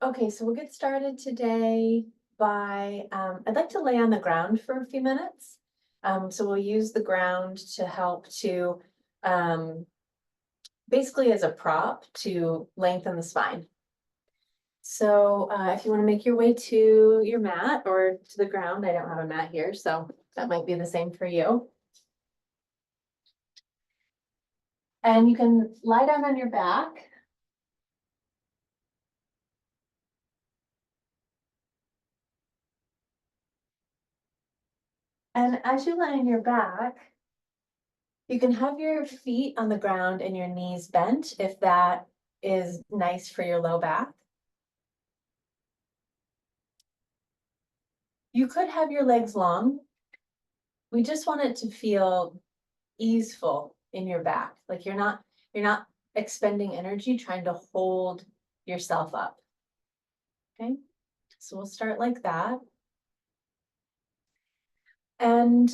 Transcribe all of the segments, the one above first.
Okay, so we'll get started today by, I'd like to lay on the ground for a few minutes. So we'll use the ground to help to, um, basically as a prop to lengthen the spine. So if you want to make your way to your mat or to the ground, I don't have a mat here, so that might be the same for you. And you can lie down on your back. And as you lie on your back, you can have your feet on the ground and your knees bent if that is nice for your low back. You could have your legs long. We just want it to feel easeful in your back. Like you're not expending energy trying to hold yourself up. Okay? So we'll start like that. And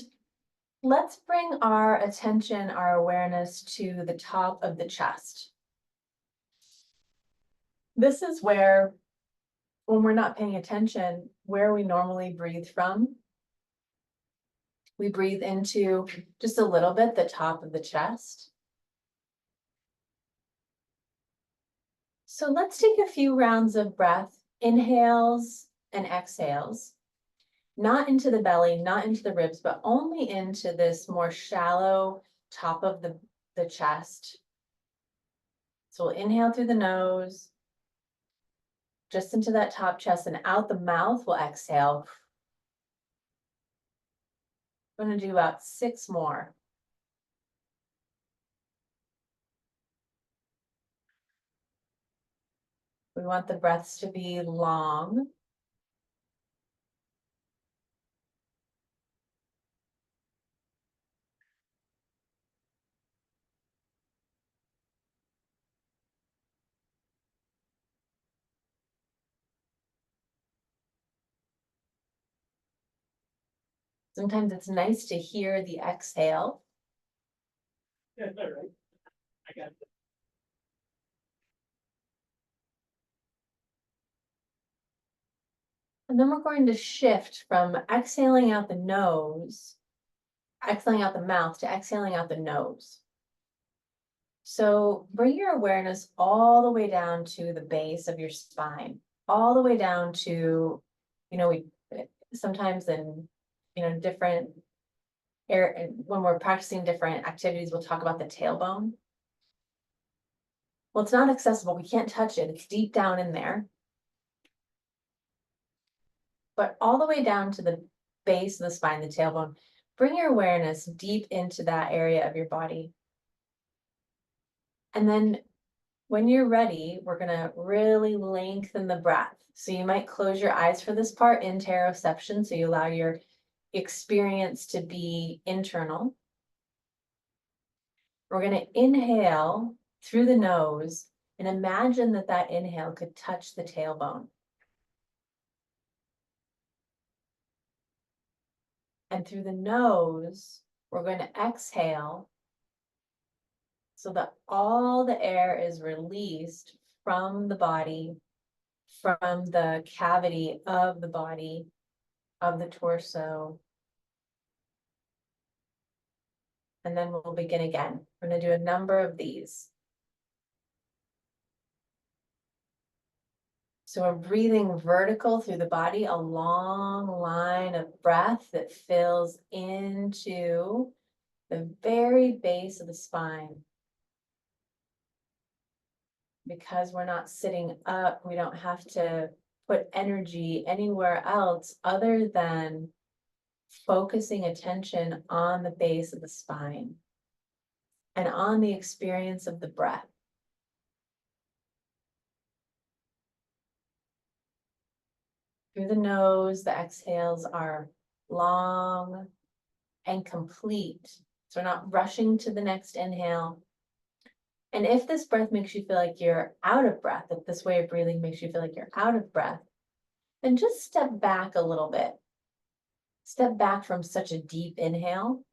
let's bring our attention, our awareness to the top of the chest. This is where, when we're not paying attention, where we normally breathe from. We breathe into just a little bit the top of the chest. So let's take a few rounds of breath, inhales and exhales, not into the belly, not into the ribs, but only into this more shallow top of the chest. So we'll inhale through the nose, just into that top chest, and out the mouth, we'll exhale. I'm going to do about 6 more. We want the breaths to be long. Sometimes it's nice to hear the exhale. Yeah, all right. I got it. And then we're going to shift from exhaling out the nose, exhaling out the mouth, to exhaling out the nose. So bring your awareness all the way down to the base of your spine, all the way down to, we sometimes in, different air, when we're practicing different activities, we'll talk about the tailbone. Well, it's not accessible. We can't touch it. It's deep down in there. But all the way down to the base of the spine, the tailbone, bring your awareness deep into that area of your body. And then when you're ready, we're gonna really lengthen the breath. So you might close your eyes for this part, interoception, so you allow your experience to be internal. We're gonna inhale through the nose and imagine that that inhale could touch the tailbone. And through the nose, we're going to exhale so that all the air is released from the body, from the cavity of the body, of the torso. And then we'll begin again. We're going to do a number of these. So we're breathing vertical through the body, a long line of breath that fills into the very base of the spine. Because we're not sitting up, we don't have to put energy anywhere else other than focusing attention on the base of the spine and on the experience of the breath. Through the nose, the exhales are long and complete. So we're not rushing to the next inhale. And if this breath makes you feel like you're out of breath, if this way of breathing makes you feel like you're out of breath, then just step back a little bit. Step back from such a deep inhale.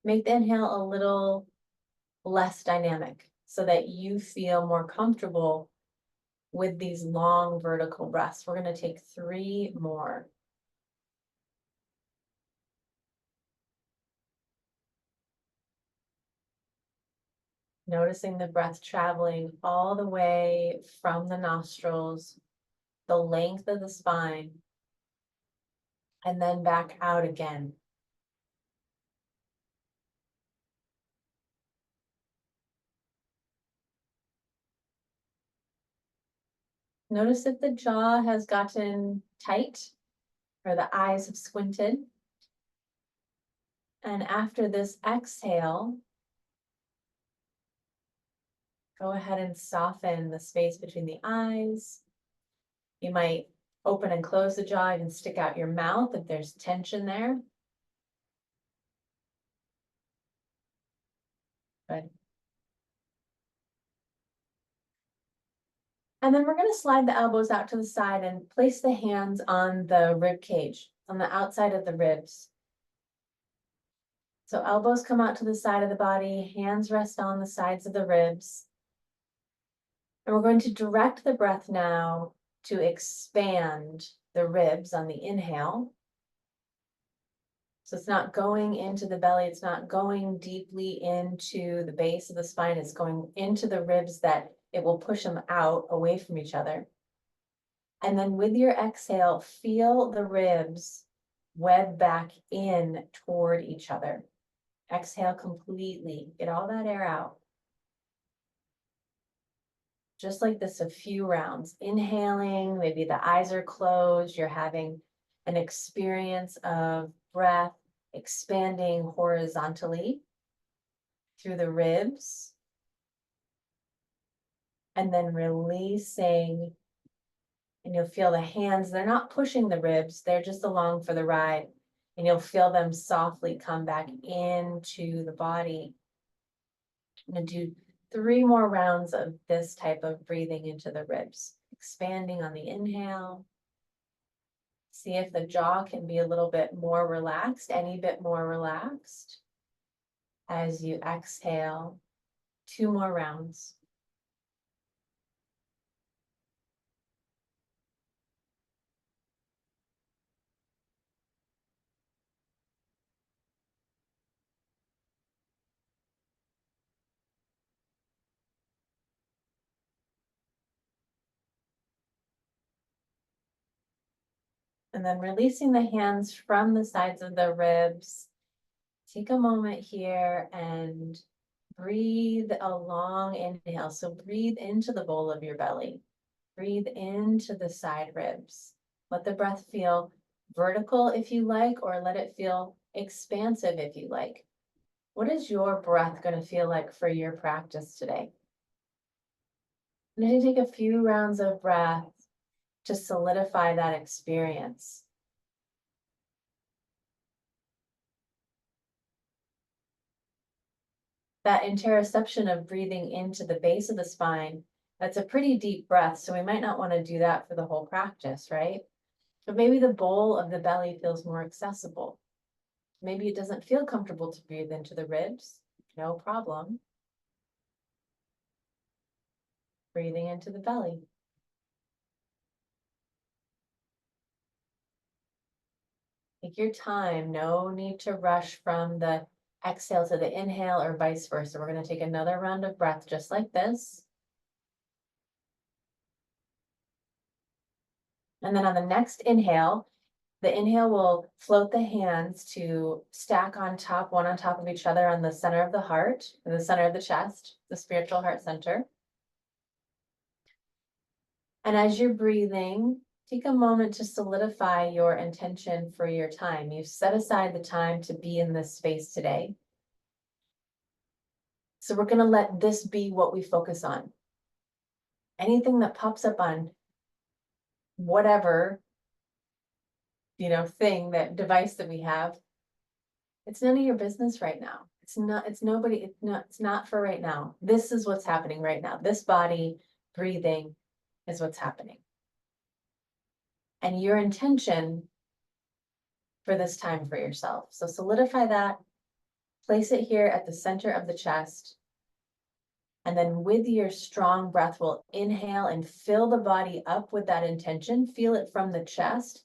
Make the inhale a little less dynamic so that you feel more comfortable with these long vertical breaths. We're going to take 3 more. Noticing the breath traveling all the way from the nostrils, the length of the spine, and then back out again. Notice if the jaw has gotten tight or the eyes have squinted. And after this exhale, go ahead and soften the space between the eyes. You might open and close the jaw, even stick out your mouth if there's tension there. Good. And then we're going to slide the elbows out to the side and place the hands on the rib cage, on the outside of the ribs. So elbows come out to the side of the body, hands rest on the sides of the ribs. And we're going to direct the breath now to expand the ribs on the inhale. So it's not going into the belly, it's not going deeply into the base of the spine, it's going into the ribs that it will push them out away from each other. And then with your exhale, feel the ribs web back in toward each other. Exhale completely, get all that air out. Just like this, a few rounds. Inhaling, maybe the eyes are closed, you're having an experience of breath expanding horizontally through the ribs. And then releasing, and you'll feel the hands, they're not pushing the ribs, they're just along for the ride. And you'll feel them softly come back into the body. I'm going to do 3 more rounds of this type of breathing into the ribs. Expanding on the inhale. See if the jaw can be a little bit more relaxed, any bit more relaxed. As you exhale, 2 more rounds. And then releasing the hands from the sides of the ribs. Take a moment here and breathe a long inhale. So breathe into the bowl of your belly. Breathe into the side ribs. Let the breath feel vertical if you like, or let it feel expansive if you like. What is your breath going to feel like for your practice today? I'm going to take a few rounds of breath to solidify that experience. That interoception of breathing into the base of the spine, that's a pretty deep breath, so we might not want to do that for the whole practice, right? But maybe the bowl of the belly feels more accessible. Maybe it doesn't feel comfortable to breathe into the ribs. No problem. Breathing into the belly. Take your time. No need to rush from the exhale to the inhale or vice versa. We're going to take another round of breath just like this. And then on the next inhale, the inhale will float the hands to stack on top, one on top of each other on the center of the heart, in the center of the chest, the spiritual heart center. And as you're breathing, take a moment to solidify your intention for your time. You've set aside the time to be in this space today. So we're going to let this be what we focus on. Anything that pops up on whatever, thing, that device that we have, it's none of your business right now. It's not for right now. This is what's happening right now. This body breathing is what's happening. And your intention for this time for yourself. So solidify that, place it here at the center of the chest. And then with your strong breath, we'll inhale and fill the body up with that intention. Feel it from the chest.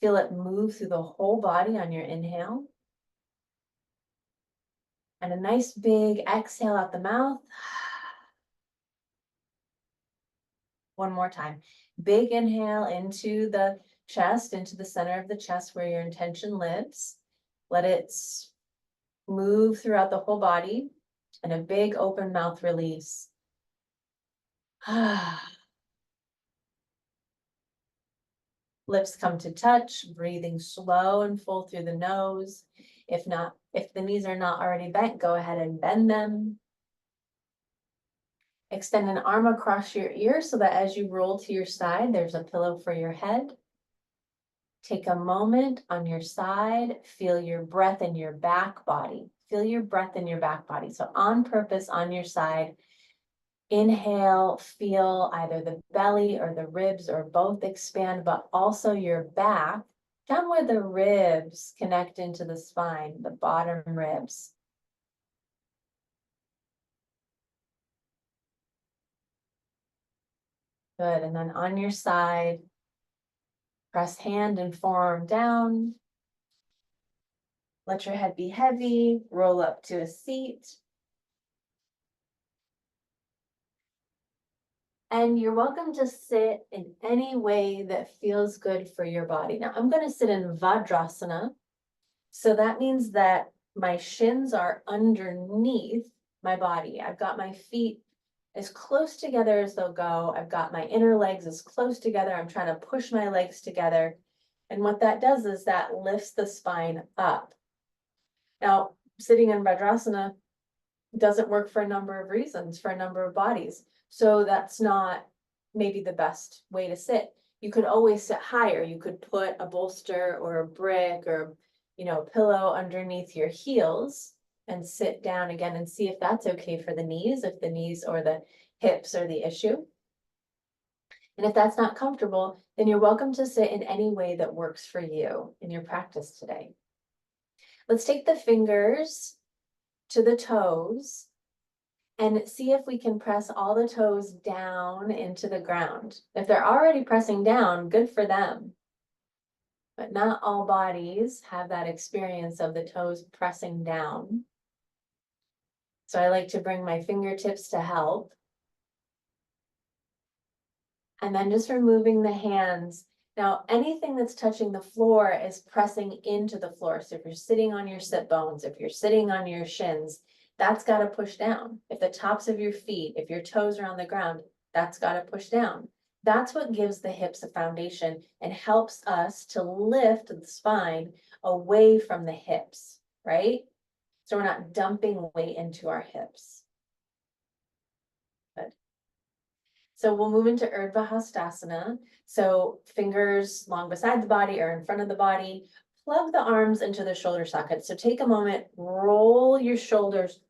Feel it move through the whole body on your inhale. And a nice big exhale out the mouth. One more time. Big inhale into the chest, into the center of the chest where your intention lives. Let it move throughout the whole body. And a big open mouth release. Lips come to touch, breathing slow and full through the nose. If the knees are not already bent, go ahead and bend them. Extend an arm across your ear so that as you roll to your side, there's a pillow for your head. Take a moment on your side, feel your breath in your back body. Feel your breath in your back body. So on purpose, on your side, inhale, feel either the belly or the ribs or both expand, but also your back, down where the ribs connect into the spine, the bottom ribs. Good, and then on your side, press hand and forearm down. Let your head be heavy, roll up to a seat. And you're welcome to sit in any way that feels good for your body. Now, I'm going to sit in Vajrasana. So that means that my shins are underneath my body. I've got my feet as close together as they'll go. I've got my inner legs as close together. I'm trying to push my legs together. And what that does is that lifts the spine up. Now, sitting in Vajrasana doesn't work for a number of reasons, for a number of bodies. So that's not maybe the best way to sit. You could always sit higher. You could put a bolster or a brick or, pillow underneath your heels and sit down again and see if that's okay for the knees, if the knees or the hips are the issue. And if that's not comfortable, then you're welcome to sit in any way that works for you in your practice today. Let's take the fingers to the toes and see if we can press all the toes down into the ground. If they're already pressing down, good for them. But not all bodies have that experience of the toes pressing down. So I like to bring my fingertips to help. And then just removing the hands. Now, anything that's touching the floor is pressing into the floor. So if you're sitting on your sit bones, if you're sitting on your shins, that's got to push down. If the tops of your feet, if your toes are on the ground, that's got to push down. That's what gives the hips a foundation and helps us to lift the spine away from the hips, right? So we're not dumping weight into our hips. Good. So we'll move into Urdhva Hastasana. So fingers long beside the body or in front of the body. Plug the arms into the shoulder sockets. So take a moment, roll your shoulders,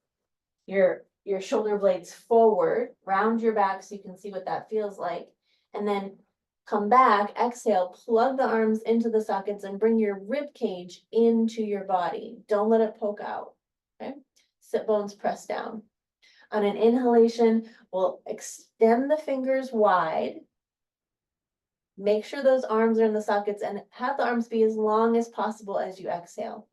your shoulder blades forward, round your back so you can see what that feels like. And then come back, exhale, plug the arms into the sockets and bring your rib cage into your body. Don't let it poke out, okay? Sit bones press down. On an inhalation, we'll extend the fingers wide. Make sure those arms are in the sockets and have the arms be as long as possible as you exhale.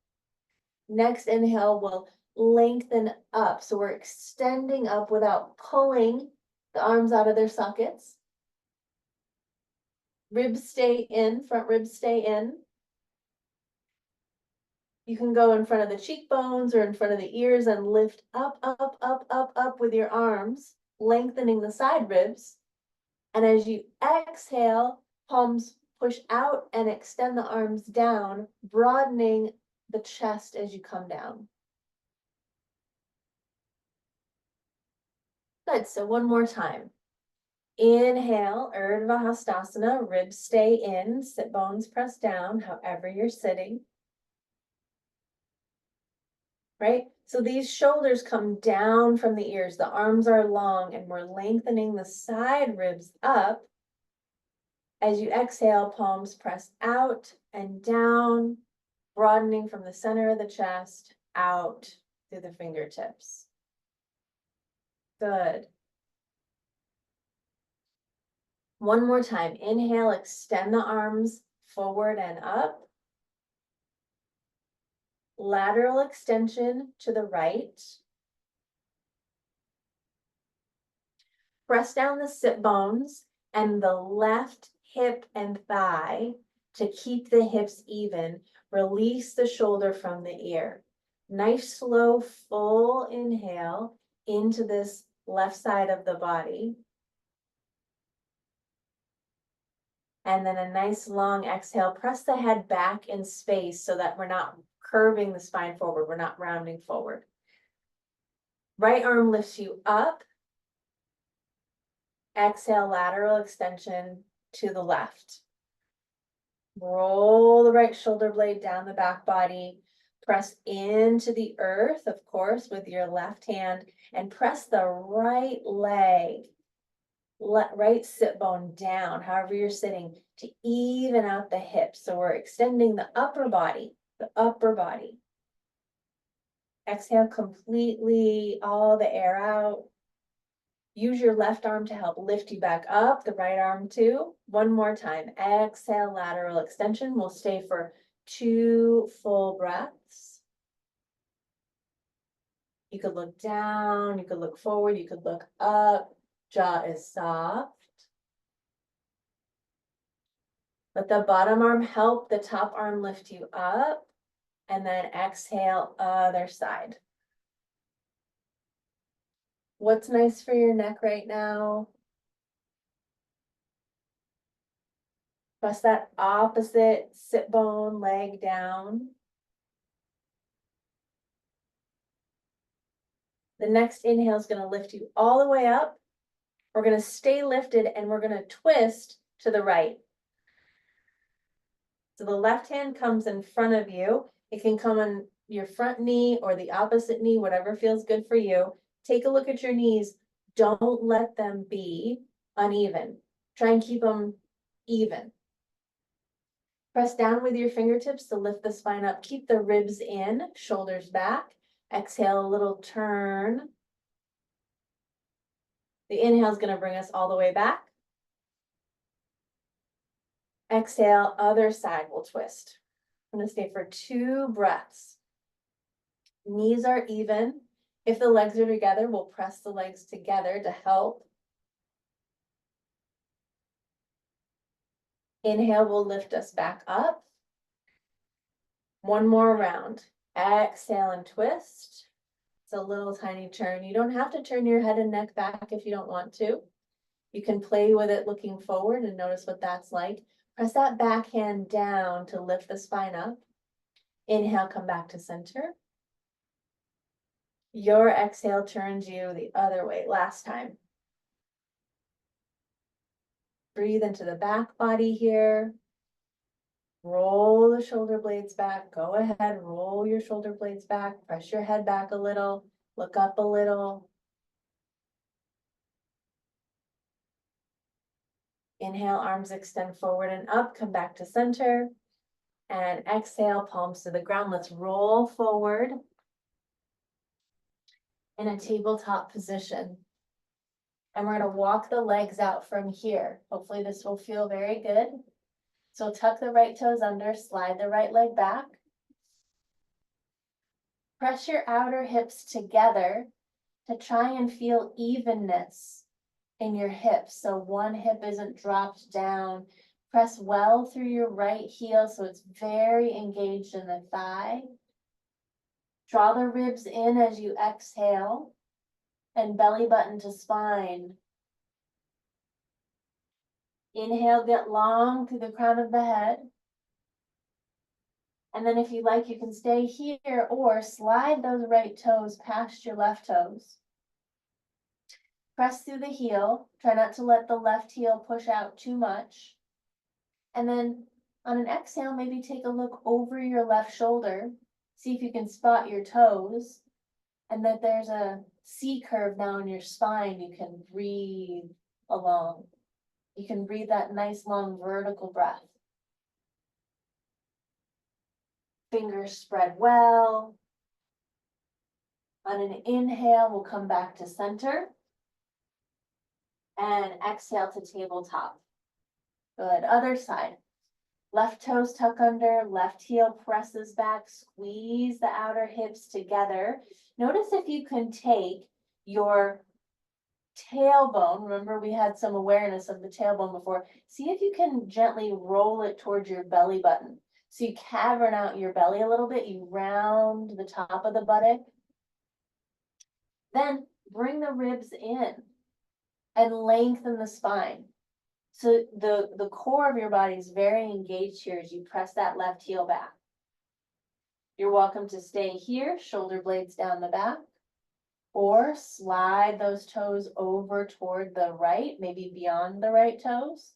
Next inhale, we'll lengthen up. So we're extending up without pulling the arms out of their sockets. Ribs stay in, front ribs stay in. You can go in front of the cheekbones or in front of the ears and lift up, up, up, up, up with your arms, lengthening the side ribs. And as you exhale, palms push out and extend the arms down, broadening the chest as you come down. Good, so one more time. Inhale, Urdhva Hastasana, ribs stay in, sit bones press down, however you're sitting. Right? So these shoulders come down from the ears, the arms are long, and we're lengthening the side ribs up. As you exhale, palms press out and down, broadening from the center of the chest out through the fingertips. Good. One more time, inhale, extend the arms forward and up. Lateral extension to the right. Press down the sit bones and the left hip and thigh to keep the hips even. Release the shoulder from the ear. Nice, slow, full inhale into this left side of the body. And then a nice long exhale. Press the head back in space so that we're not curving the spine forward. We're not rounding forward. Right arm lifts you up. Exhale, lateral extension to the left. Roll the right shoulder blade down the back body. Press into the earth, of course, with your left hand, and press the right leg, right sit bone down, however you're sitting, to even out the hips. So we're extending the upper body, the upper body. Exhale completely, all the air out. Use your left arm to help lift you back up, the right arm too. One more time. Exhale, lateral extension. We'll stay for 2 full breaths. You could look down, you could look forward, you could look up. Jaw is soft. Let the bottom arm help the top arm lift you up. And then exhale, other side. What's nice for your neck right now? Press that opposite sit bone leg down. The next inhale is going to lift you all the way up. We're going to stay lifted and we're going to twist to the right. So the left hand comes in front of you. It can come on your front knee or the opposite knee, whatever feels good for you. Take a look at your knees. Don't let them be uneven. Try and keep them even. Press down with your fingertips to lift the spine up. Keep the ribs in, shoulders back. Exhale, a little turn. The inhale is going to bring us all the way back. Exhale, other side will twist. I'm going to stay for 2 breaths. Knees are even. If the legs are together, we'll press the legs together to help. Inhale will lift us back up. One more round. Exhale and twist. It's a little tiny turn. You don't have to turn your head and neck back if you don't want to. You can play with it looking forward and notice what that's like. Press that back hand down to lift the spine up. Inhale, come back to center. Your exhale turns you the other way. Last time. Breathe into the back body here. Roll the shoulder blades back. Go ahead, roll your shoulder blades back. Press your head back a little. Look up a little. Inhale, arms extend forward and up. Come back to center. And exhale, palms to the ground. Let's roll forward in a tabletop position. And we're going to walk the legs out from here. Hopefully this will feel very good. So tuck the right toes under, slide the right leg back. Press your outer hips together to try and feel evenness in your hips. So one hip isn't dropped down. Press well through your right heel so it's very engaged in the thigh. Draw the ribs in as you exhale and belly button to spine. Inhale, get long through the crown of the head. And then if you like, you can stay here or slide those right toes past your left toes. Press through the heel. Try not to let the left heel push out too much. And then on an exhale, maybe take a look over your left shoulder. See if you can spot your toes. And that there's a C curve now in your spine. You can breathe along. You can breathe that nice long vertical breath. Fingers spread well. On an inhale, we'll come back to center. And exhale to tabletop. Good, other side. Left toes tuck under, left heel presses back, squeeze the outer hips together. Notice if you can take your tailbone, remember we had some awareness of the tailbone before, see if you can gently roll it towards your belly button. So you cavern out your belly a little bit, you round the top of the buttock. Then bring the ribs in and lengthen the spine. So the core of your body is very engaged here as you press that left heel back. You're welcome to stay here, shoulder blades down the back, or slide those toes over toward the right, maybe beyond the right toes.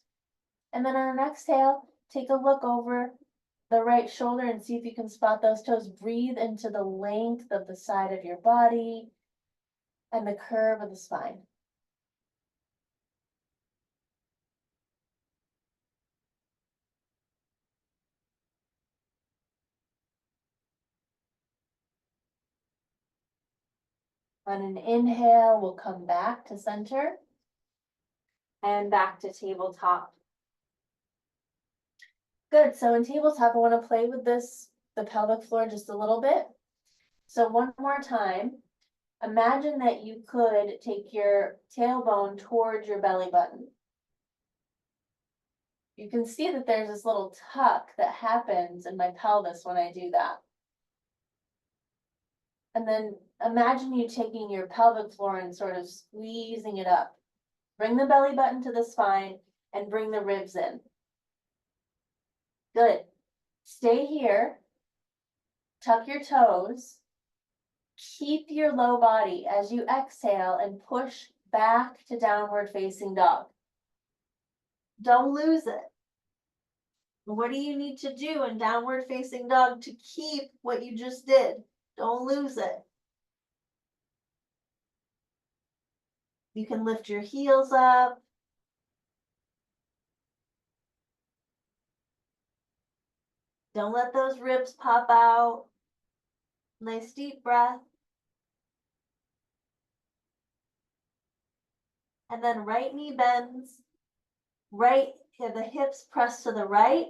And then on an exhale, take a look over the right shoulder and see if you can spot those toes. Breathe into the length of the side of your body and the curve of the spine. On an inhale, we'll come back to center and back to tabletop. Good, so in tabletop, I want to play with the pelvic floor just a little bit. So one more time, imagine that you could take your tailbone towards your belly button. You can see that there's this little tuck that happens in my pelvis when I do that. And then imagine you taking your pelvic floor and sort of squeezing it up. Bring the belly button to the spine and bring the ribs in. Good. Stay here. Tuck your toes. Keep your low body as you exhale and push back to downward facing dog. Don't lose it. What do you need to do in downward facing dog to keep what you just did? Don't lose it. You can lift your heels up. Don't let those ribs pop out. Nice deep breath. And then right knee bends. Right, the hips press to the right.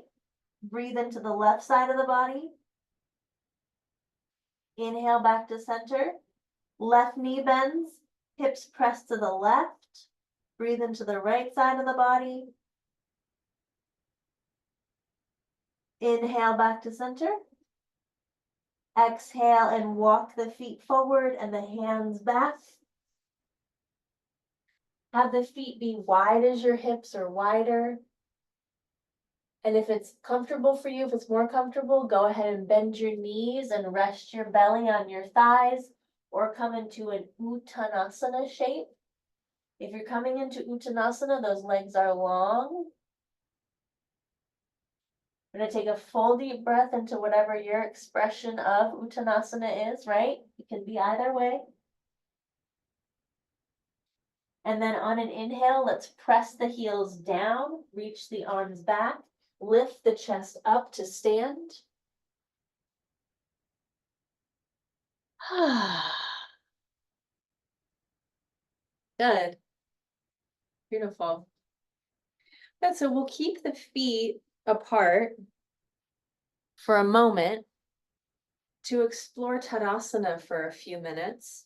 Breathe into the left side of the body. Inhale back to center. Left knee bends. Hips press to the left. Breathe into the right side of the body. Inhale back to center. Exhale and walk the feet forward and the hands back. Have the feet be wide as your hips or wider. And if it's comfortable for you, if it's more comfortable, go ahead and bend your knees and rest your belly on your thighs or come into an Uttanasana shape. If you're coming into Uttanasana, those legs are long. We're going to take a full deep breath into whatever your expression of Uttanasana is, right? It can be either way. And then on an inhale, let's press the heels down, reach the arms back, lift the chest up to stand. Good. Beautiful. Good, so we'll keep the feet apart for a moment to explore Tadasana for a few minutes.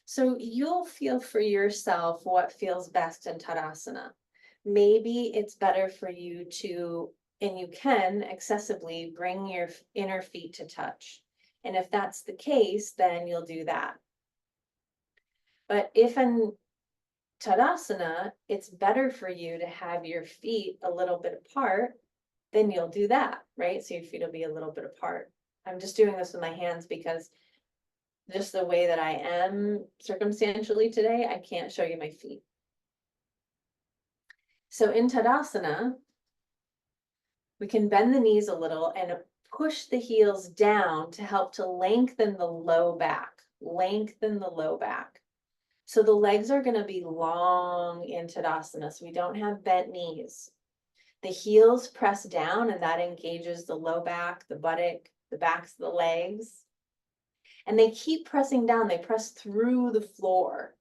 So you'll feel for yourself what feels best in Tadasana. Maybe it's better for you to, and you can accessibly bring your inner feet to touch. And if that's the case, then you'll do that. But if in Tadasana, it's better for you to have your feet a little bit apart, then you'll do that, right? So your feet will be a little bit apart. I'm just doing this with my hands because just the way that I am circumstantially today, I can't show you my feet. So in Tadasana, we can bend the knees a little and push the heels down to help to lengthen the low back, lengthen the low back. So the legs are going to be long in Tadasana, so we don't have bent knees. The heels press down and that engages the low back, the buttock, the backs of the legs. And they keep pressing down, they press through the floor.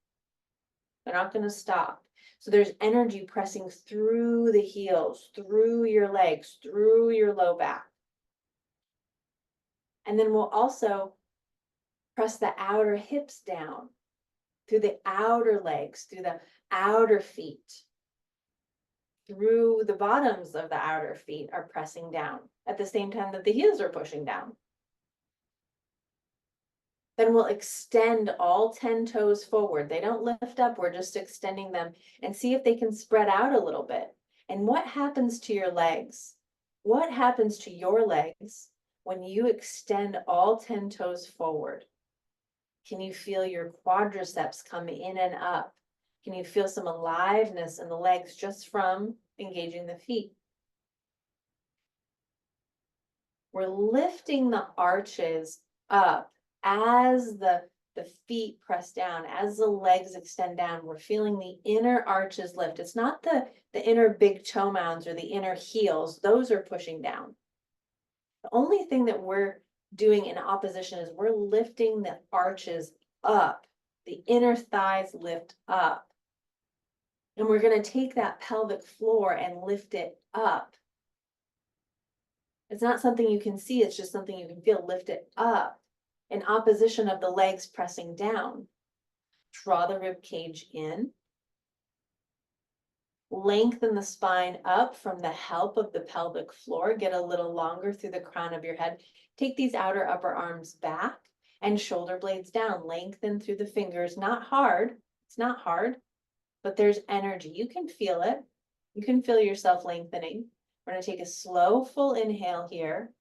They're not going to stop. So there's energy pressing through the heels, through your legs, through your low back. And then we'll also press the outer hips down, through the outer legs, through the outer feet, through the bottoms of the outer feet are pressing down at the same time that the heels are pushing down. Then we'll extend all 10 toes forward. They don't lift up, we're just extending them, and see if they can spread out a little bit. And what happens to your legs? What happens to your legs when you extend all 10 toes forward? Can you feel your quadriceps come in and up? Can you feel some aliveness in the legs just from engaging the feet? We're lifting the arches up as the feet press down, as the legs extend down. We're feeling the inner arches lift. It's not the inner big toe mounds or the inner heels. Those are pushing down. The only thing that we're doing in opposition is we're lifting the arches up. The inner thighs lift up. And we're going to take that pelvic floor and lift it up. It's not something you can see, it's just something you can feel. Lift it up in opposition of the legs pressing down. Draw the rib cage in. Lengthen the spine up from the help of the pelvic floor. Get a little longer through the crown of your head. Take these outer upper arms back and shoulder blades down. Lengthen through the fingers. Not hard. It's not hard, but there's energy. You can feel it. You can feel yourself lengthening. We're going to take a slow, full inhale here.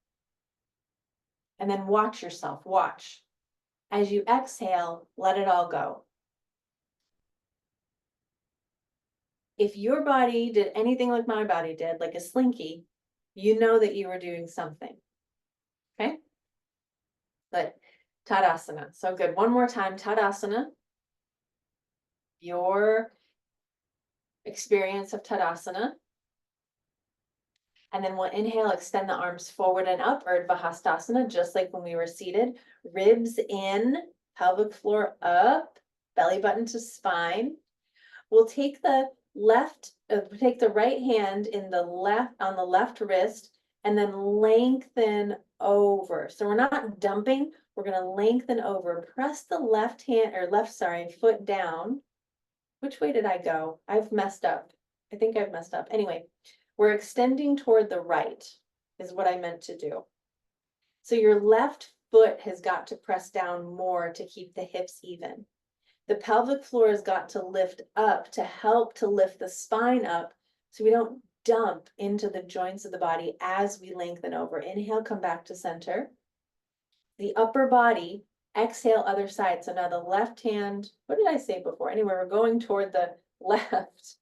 And then watch yourself. Watch. As you exhale, let it all go. If your body did anything like my body did, like a slinky, you know that you were doing something. Okay? Good. Tadasana. So good. One more time. Tadasana. Your experience of Tadasana. And then we'll inhale, extend the arms forward and up, Urdhva Hastasana, just like when we were seated. Ribs in, pelvic floor up, belly button to spine. We'll take the right hand in the left, on the left wrist, and then lengthen over. So we're not dumping, we're gonna lengthen over. Press the foot down. Which way did I go? I've messed up. I think I've messed up. Anyway, we're extending toward the right is what I meant to do. So your left foot has got to press down more to keep the hips even. The pelvic floor has got to lift up to help to lift the spine up so we don't dump into the joints of the body as we lengthen over. Inhale, come back to center. The upper body, exhale, other side. So now the left hand, what did I say before? Anyway, we're going toward the left.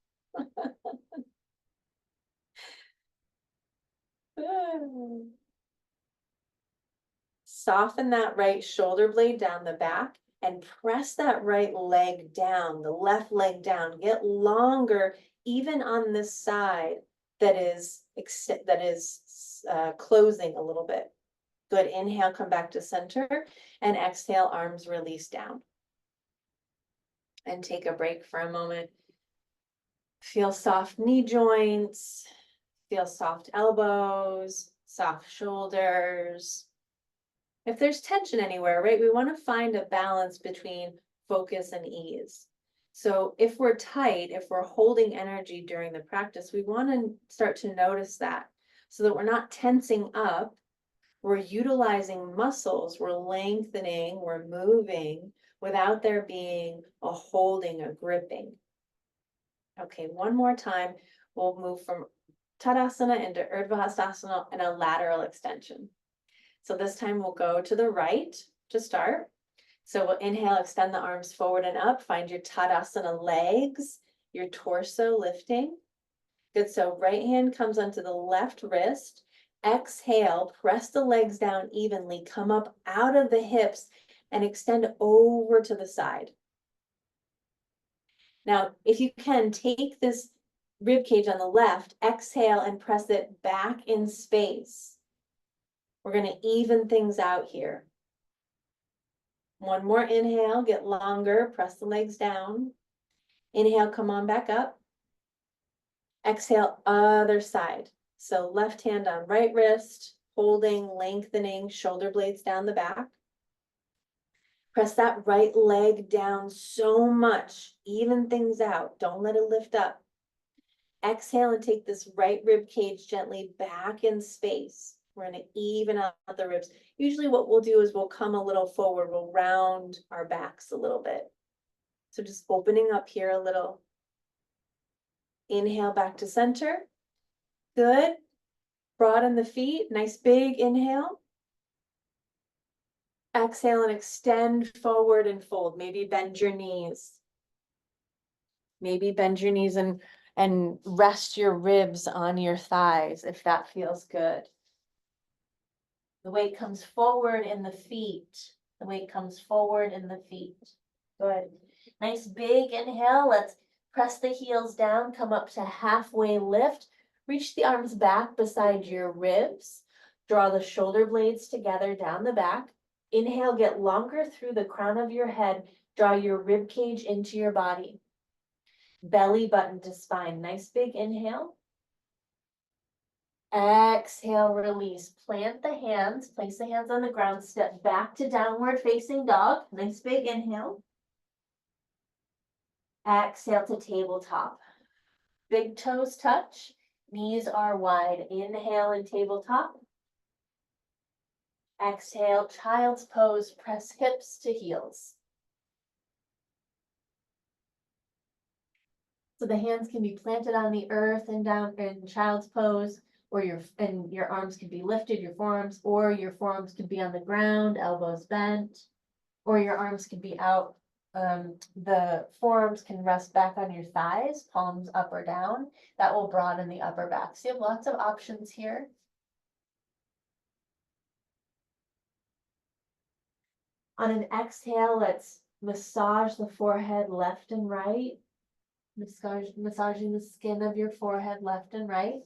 Soften that right shoulder blade down the back and press that right leg down, the left leg down. Get longer even on this side that is closing a little bit. Good. Inhale, come back to center, and exhale, arms release down. And take a break for a moment. Feel soft knee joints, feel soft elbows, soft shoulders. If there's tension anywhere, right, we want to find a balance between focus and ease. So if we're tight, if we're holding energy during the practice, we want to start to notice that so that we're not tensing up. We're utilizing muscles, we're lengthening, we're moving without there being a holding, a gripping. Okay, one more time. We'll move from Tadasana into Urdhva Hastasana and a lateral extension. So this time we'll go to the right to start. So we'll inhale, extend the arms forward and up. Find your Tadasana legs, your torso lifting. Good, so right hand comes onto the left wrist. Exhale, press the legs down evenly, come up out of the hips and extend over to the side. Now, if you can, take this rib cage on the left, exhale and press it back in space. We're going to even things out here. One more inhale, get longer, press the legs down. Inhale, come on back up. Exhale, other side. So left hand on right wrist, holding, lengthening, shoulder blades down the back. Press that right leg down so much, even things out. Don't let it lift up. Exhale and take this right rib cage gently back in space. We're gonna even out the ribs. Usually what we'll do is we'll come a little forward, we'll round our backs a little bit. So just opening up here a little. Inhale back to center. Good. Broaden the feet, nice big inhale. Exhale and extend forward and fold. Maybe bend your knees. Maybe bend your knees and rest your ribs on your thighs if that feels good. The weight comes forward in the feet. The weight comes forward in the feet. Good. Nice big inhale. Let's press the heels down, come up to halfway lift. Reach the arms back beside your ribs. Draw the shoulder blades together down the back. Inhale, get longer through the crown of your head. Draw your rib cage into your body. Belly button to spine. Nice big inhale. Exhale, release. Plant the hands, place the hands on the ground, step back to downward facing dog. Nice big inhale. Exhale to tabletop. Big toes touch, knees are wide. Inhale in tabletop. Exhale, child's pose, press hips to heels. So the hands can be planted on the earth and down in child's pose, or your arms could be lifted, your forearms, or your forearms could be on the ground, elbows bent, or your arms could be out. The forearms can rest back on your thighs, palms up or down. That will broaden the upper back. So you have lots of options here. On an exhale, let's massage the forehead left and right. Massaging the skin of your forehead left and right.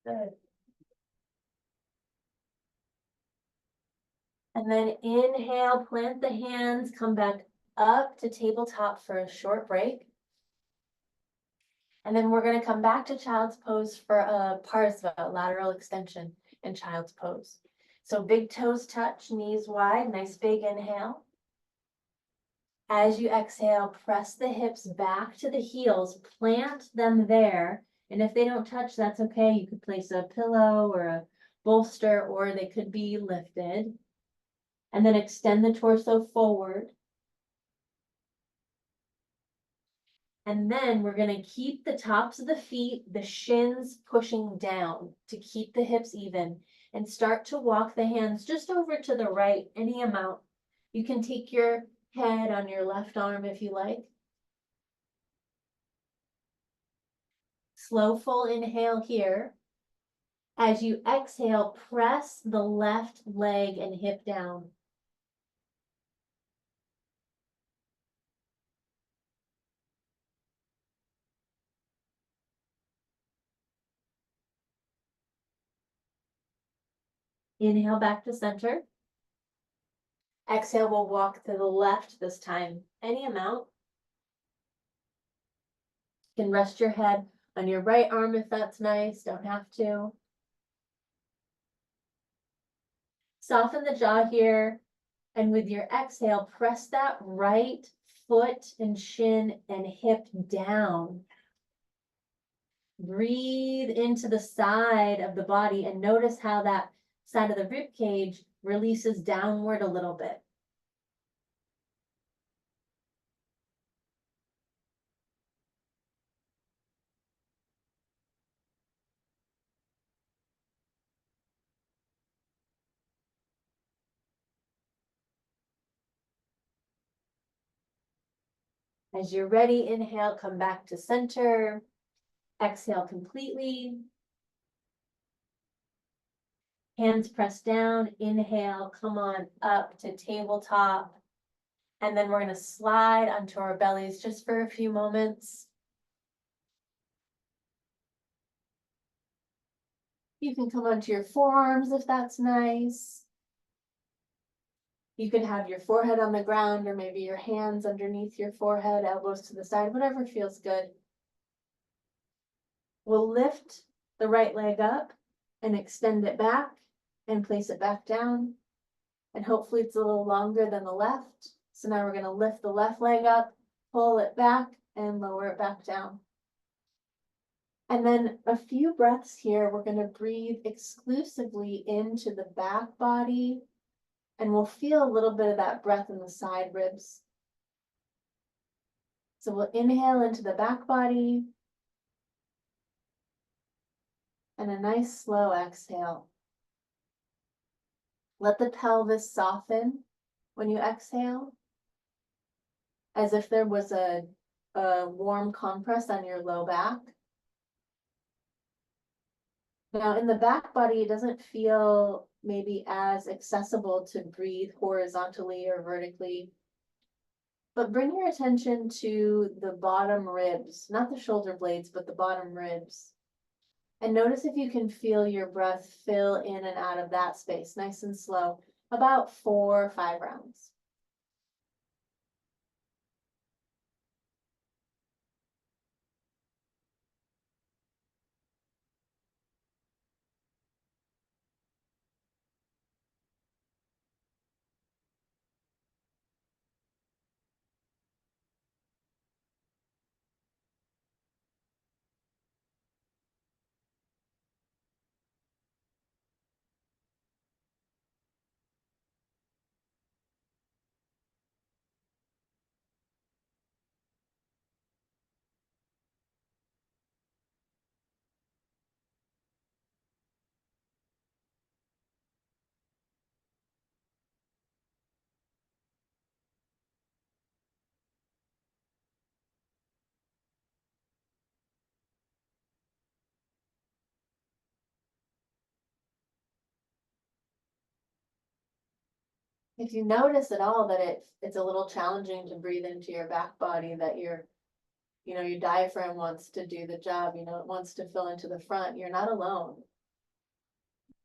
Good. And then inhale, plant the hands, come back up to tabletop for a short break. And then we're going to come back to child's pose for a Parsva, lateral extension in child's pose. So big toes touch, knees wide, nice big inhale. As you exhale, press the hips back to the heels, plant them there. And if they don't touch, that's okay. You could place a pillow or a bolster, or they could be lifted. And then extend the torso forward. And then we're going to keep the tops of the feet, the shins pushing down to keep the hips even, and start to walk the hands just over to the right, any amount. You can take your head on your left arm if you like. Slow full inhale here. As you exhale, press the left leg and hip down. Inhale back to center. Exhale, we'll walk to the left this time, any amount. You can rest your head on your right arm if that's nice, don't have to. Soften the jaw here, and with your exhale, press that right foot and shin and hip down. Breathe into the side of the body and notice how that side of the rib cage releases downward a little bit. As you're ready, inhale, come back to center. Exhale completely. Hands pressed down, inhale, come on up to tabletop. And then we're going to slide onto our bellies just for a few moments. You can come onto your forearms if that's nice. You can have your forehead on the ground or maybe your hands underneath your forehead, elbows to the side, whatever feels good. We'll lift the right leg up and extend it back and place it back down. And hopefully it's a little longer than the left. So now we're going to lift the left leg up, pull it back and lower it back down. And then a few breaths here, we're going to breathe exclusively into the back body. And we'll feel a little bit of that breath in the side ribs. So we'll inhale into the back body. And a nice slow exhale. Let the pelvis soften when you exhale, as if there was a warm compress on your low back. Now in the back body, it doesn't feel maybe as accessible to breathe horizontally or vertically. But bring your attention to the bottom ribs, not the shoulder blades, but the bottom ribs. And notice if you can feel your breath fill in and out of that space, nice and slow, about 4 or 5 rounds. If you notice at all that it's a little challenging to breathe into your back body, that your diaphragm wants to do the job, it wants to fill into the front, you're not alone.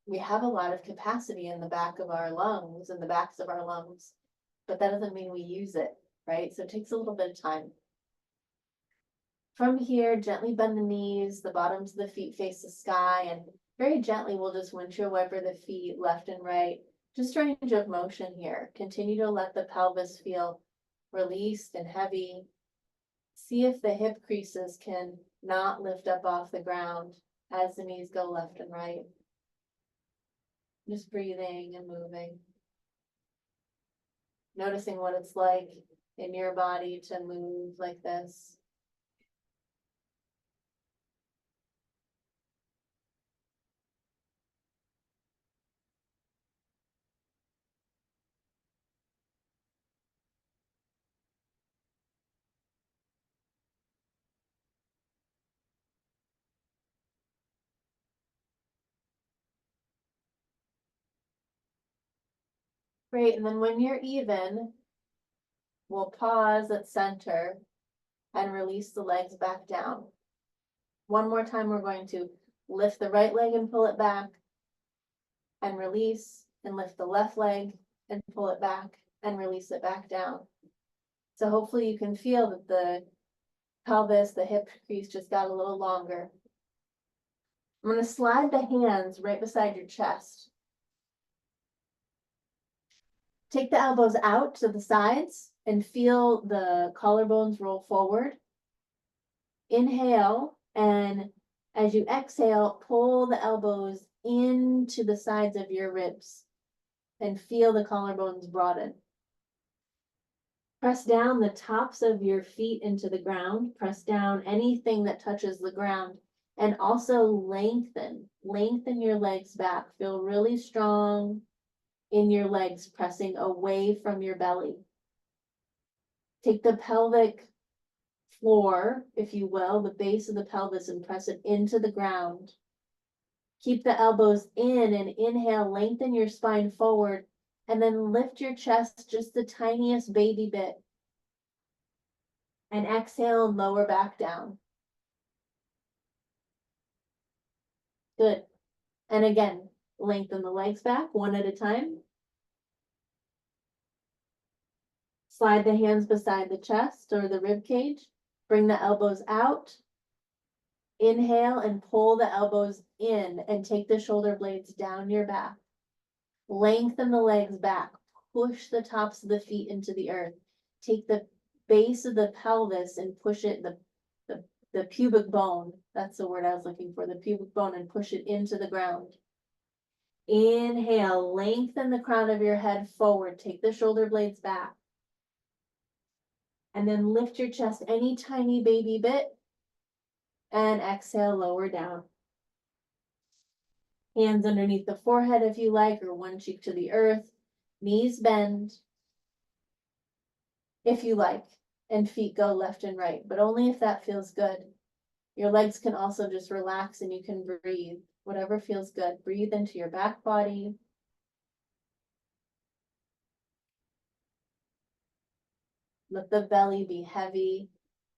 We have a lot of capacity in the back of our lungs, in the backs of our lungs, but that doesn't mean we use it, right? So it takes a little bit of time. From here, gently bend the knees, the bottoms of the feet face the sky, and very gently we'll just windshield wiper the feet left and right. Just range of motion here. Continue to let the pelvis feel released and heavy. See if the hip creases can not lift up off the ground as the knees go left and right. Just breathing and moving. Noticing what it's like in your body to move like this. Great, and then when you're even, we'll pause at center and release the legs back down. One more time, we're going to lift the right leg and pull it back and release, and lift the left leg and pull it back and release it back down. So hopefully you can feel that the pelvis, the hip crease just got a little longer. I'm going to slide the hands right beside your chest. Take the elbows out to the sides and feel the collarbones roll forward. Inhale, and as you exhale, pull the elbows into the sides of your ribs and feel the collarbones broaden. Press down the tops of your feet into the ground. Press down anything that touches the ground, and also lengthen your legs back. Feel really strong in your legs, pressing away from your belly. Take the pelvic floor, if you will, the base of the pelvis, and press it into the ground. Keep the elbows in and inhale, lengthen your spine forward, and then lift your chest just the tiniest baby bit. And exhale and lower back down. Good. And again, lengthen the legs back one at a time. Slide the hands beside the chest or the rib cage. Bring the elbows out. Inhale and pull the elbows in and take the shoulder blades down your back. Lengthen the legs back. Push the tops of the feet into the earth. Take the base of the pelvis and push it, the pubic bone, that's the word I was looking for, the pubic bone, and push it into the ground. Inhale, lengthen the crown of your head forward. Take the shoulder blades back. And then lift your chest any tiny baby bit. And exhale, lower down. Hands underneath the forehead if you like, or one cheek to the earth. Knees bend if you like, and feet go left and right, but only if that feels good. Your legs can also just relax and you can breathe, whatever feels good. Breathe into your back body. Let the belly be heavy.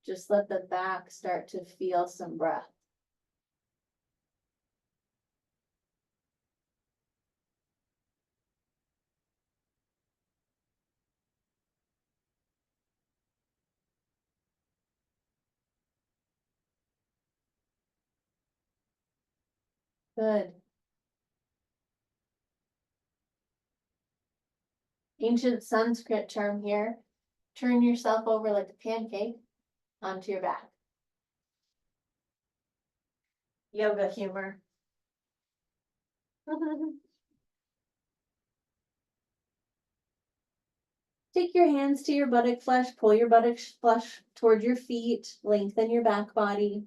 Just let the back start to feel some breath. Good. Ancient Sanskrit term here. Turn yourself over like a pancake onto your back. Yoga humor. Take your hands to your buttock flesh, pull your buttock flesh toward your feet, lengthen your back body.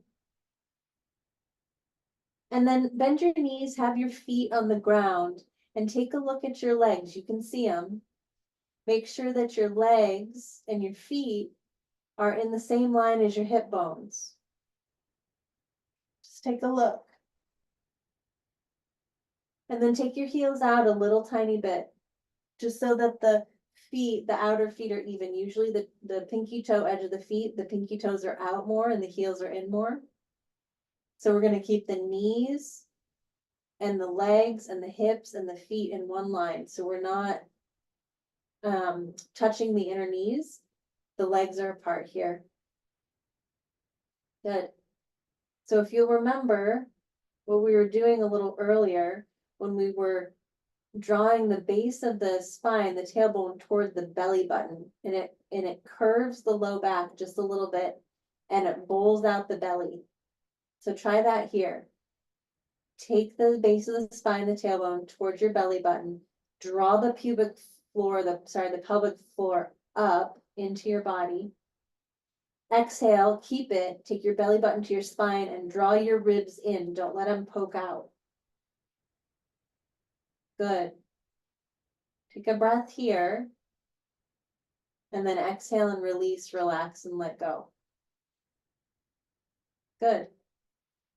And then bend your knees, have your feet on the ground, and take a look at your legs. You can see them. Make sure that your legs and your feet are in the same line as your hip bones. Just take a look. And then take your heels out a little tiny bit, just so that the feet, the outer feet are even. Usually the pinky toe edge of the feet, the pinky toes are out more and the heels are in more. So we're going to keep the knees and the legs and the hips and the feet in one line. So we're not touching the inner knees. The legs are apart here. Good. So if you'll remember what we were doing a little earlier when we were drawing the base of the spine, the tailbone, toward the belly button, and it curves the low back just a little bit and it bowls out the belly. So try that here. Take the base of the spine, the tailbone, towards your belly button. Draw the pubic floor, the pelvic floor up into your body. Exhale, keep it. Take your belly button to your spine and draw your ribs in. Don't let them poke out. Good. Take a breath here. And then exhale and release, relax, and let go. Good.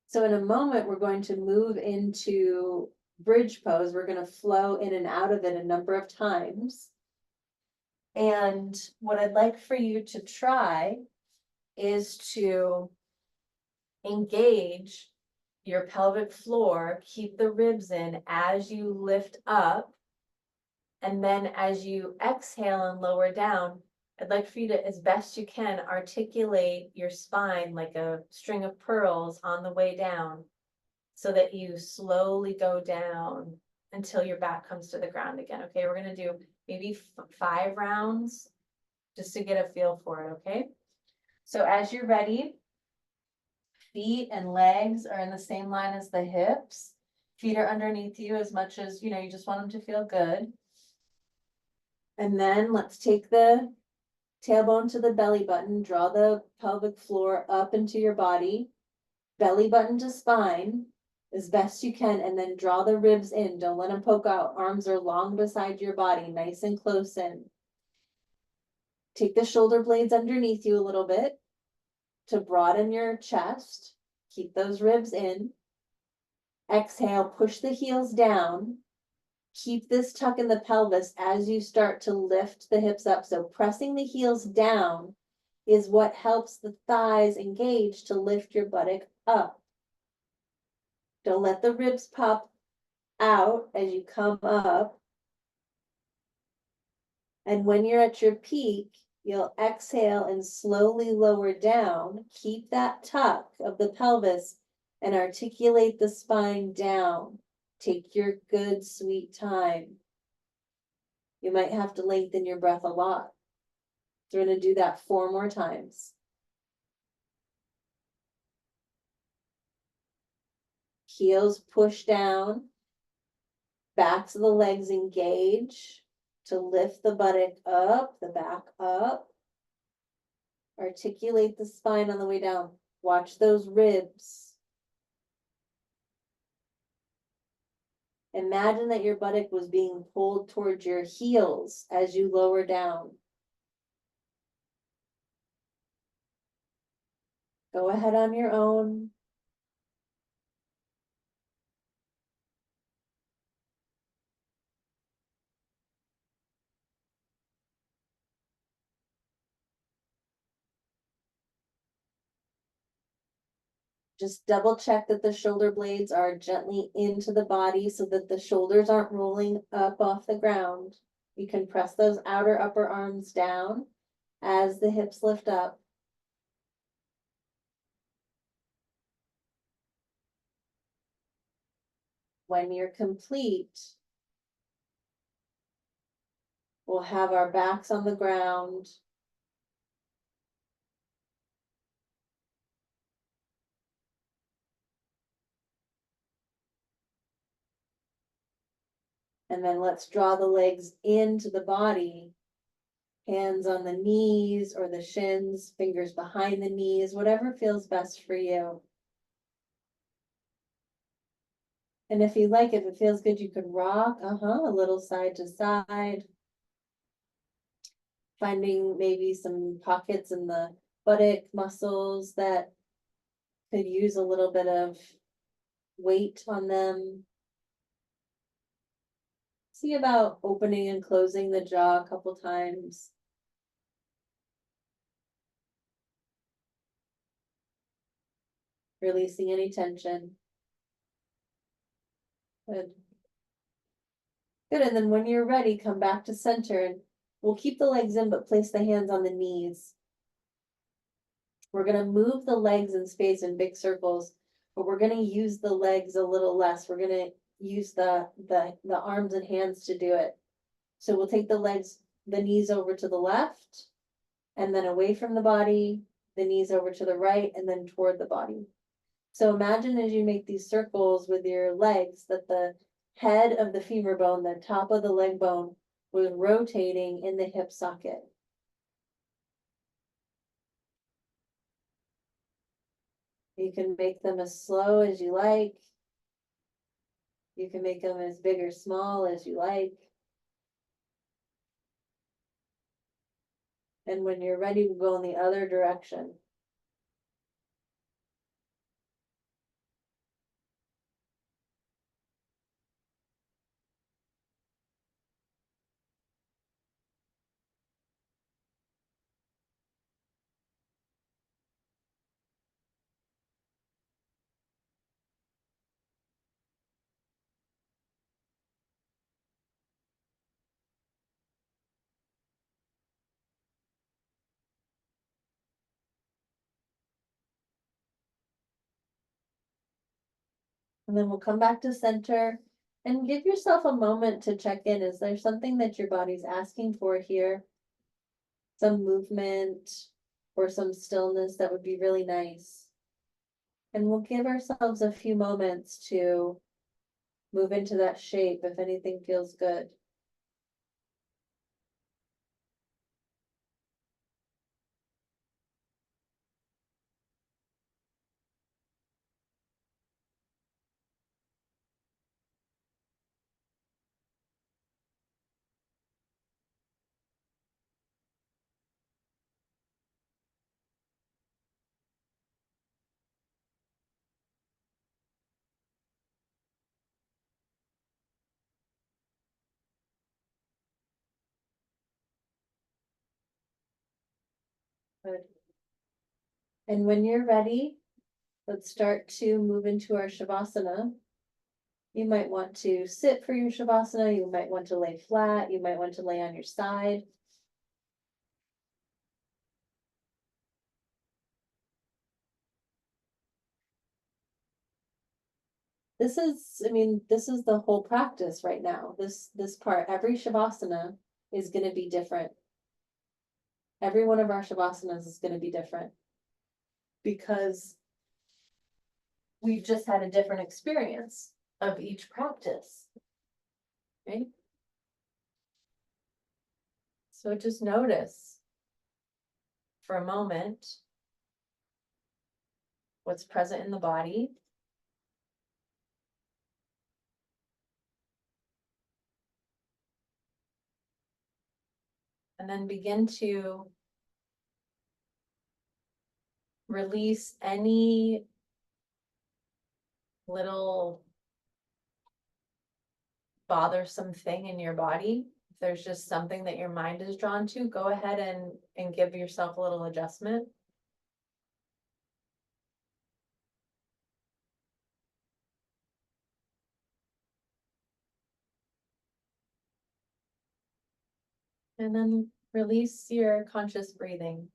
So in a moment, we're going to move into bridge pose. We're going to flow in and out of it a number of times. And what I'd like for you to try is to engage your pelvic floor, keep the ribs in as you lift up. And then as you exhale and lower down, I'd like for you to, as best you can, articulate your spine like a string of pearls on the way down, so that you slowly go down until your back comes to the ground again. Okay, we're gonna do maybe 5 rounds just to get a feel for it, okay? So as you're ready, feet and legs are in the same line as the hips. Feet are underneath you as much as, you just want them to feel good. And then let's take the tailbone to the belly button, draw the pelvic floor up into your body, belly button to spine as best you can, and then draw the ribs in. Don't let them poke out. Arms are long beside your body, nice and close in. Take the shoulder blades underneath you a little bit to broaden your chest. Keep those ribs in. Exhale, push the heels down. Keep this tuck in the pelvis as you start to lift the hips up. So pressing the heels down is what helps the thighs engage to lift your buttock up. Don't let the ribs pop. out as you come up. And when you're at your peak, you'll exhale and slowly lower down. Keep that tuck of the pelvis and articulate the spine down. Take your good, sweet time. You might have to lengthen your breath a lot. So we're going to do that 4 more times. Heels push down. Backs of the legs engage to lift the buttock up, the back up. Articulate the spine on the way down. Watch those ribs. Imagine that your buttock was being pulled towards your heels as you lower down. Go ahead on your own. Just double check that the shoulder blades are gently into the body so that the shoulders aren't rolling up off the ground. You can press those outer upper arms down as the hips lift up. When you're complete, we'll have our backs on the ground. And then let's draw the legs into the body. Hands on the knees or the shins, fingers behind the knees, whatever feels best for you. And if you like, if it feels good, you could rock, a little side to side. Finding maybe some pockets in the buttock muscles that could use a little bit of weight on them. See about opening and closing the jaw a couple times. Releasing any tension. Good. Good, and then when you're ready, come back to center and we'll keep the legs in, but place the hands on the knees. We're gonna move the legs in space in big circles, but we're gonna use the legs a little less. We're gonna use the arms and hands to do it. So we'll take the knees over to the left, and then away from the body, the knees over to the right, and then toward the body. So imagine as you make these circles with your legs that the head of the femur bone, the top of the leg bone, was rotating in the hip socket. You can make them as slow as you like. You can make them as big or small as you like. And when you're ready to go in the other direction. And then we'll come back to center and give yourself a moment to check in. Is there something that your body's asking for here? Some movement or some stillness that would be really nice. And we'll give ourselves a few moments to move into that shape if anything feels good. Good. And when you're ready, let's start to move into our Shavasana. You might want to sit for your Shavasana, you might want to lay flat, you might want to lay on your side. This is, I mean, this is the whole practice right now. This part, every Shavasana is gonna be different. Every one of our Shavasanas is gonna be different. Because we've just had a different experience of each practice. Right? So just notice for a moment what's present in the body. And then begin to release any little bothersome thing in your body. If there's just something that your mind is drawn to, go ahead and give yourself a little adjustment. And then release your conscious breathing.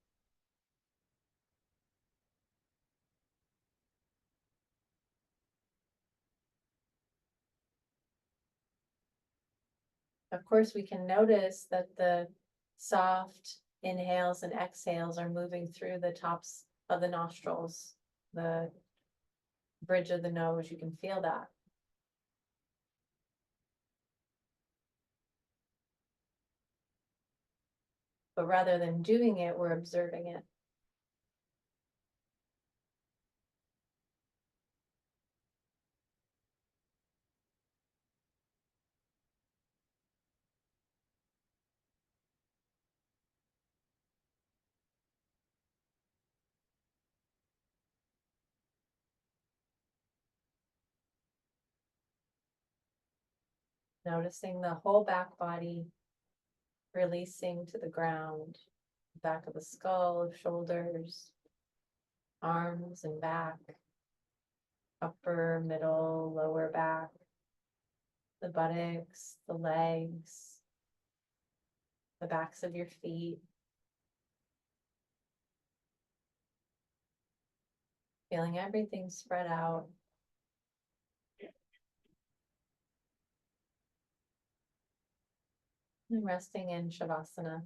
Of course, we can notice that the soft inhales and exhales are moving through the tops of the nostrils, the bridge of the nose. You can feel that. But rather than doing it, we're observing it. Noticing the whole back body releasing to the ground, back of the skull, shoulders, arms and back, upper, middle, lower back, the buttocks, the legs, the backs of your feet. Feeling everything spread out. And resting in Shavasana.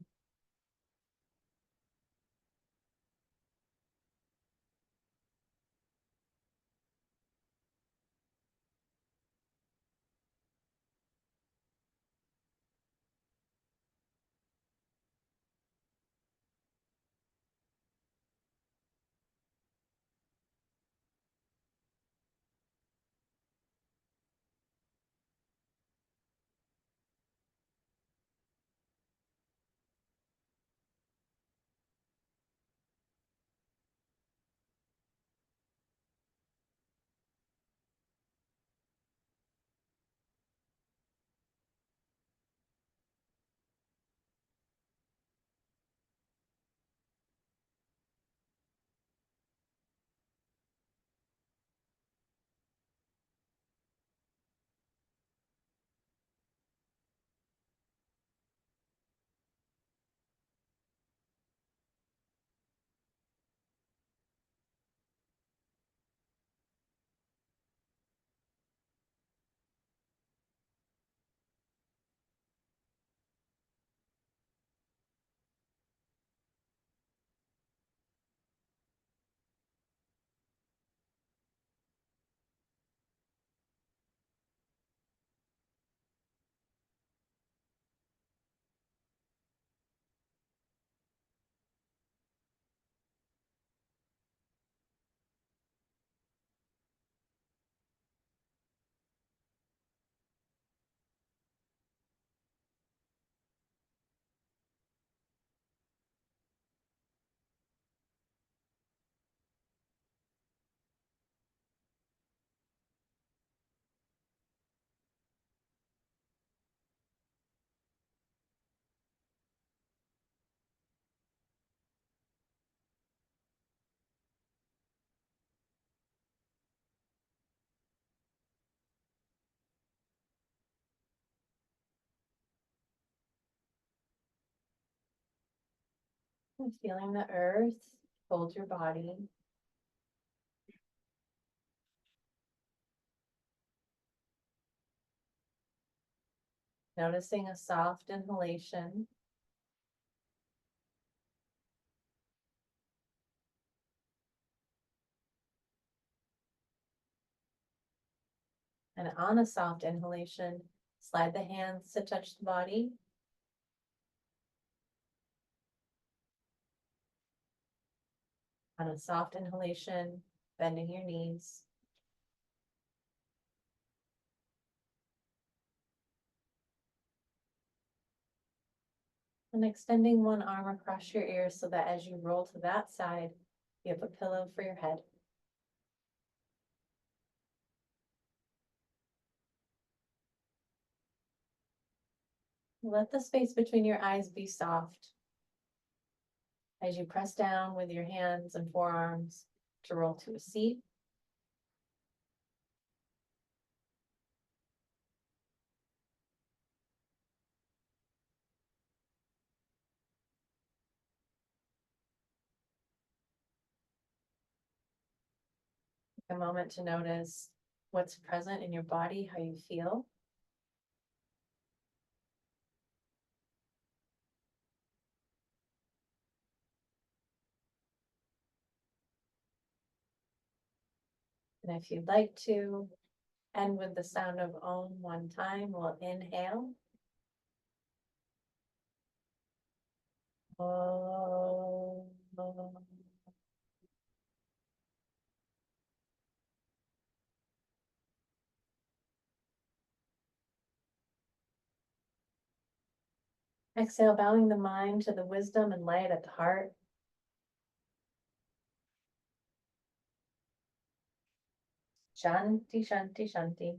And feeling the earth hold your body. Noticing a soft inhalation. And on a soft inhalation, slide the hands to touch the body. On a soft inhalation, bending your knees. And extending one arm across your ears so that as you roll to that side, you have a pillow for your head. Let the space between your eyes be soft as you press down with your hands and forearms to roll to a seat. Take a moment to notice what's present in your body, how you feel. And if you'd like to end with the sound of Om one time, we'll inhale. Om. Exhale, bowing the mind to the wisdom and light at the heart. Shanti, shanti, shanti.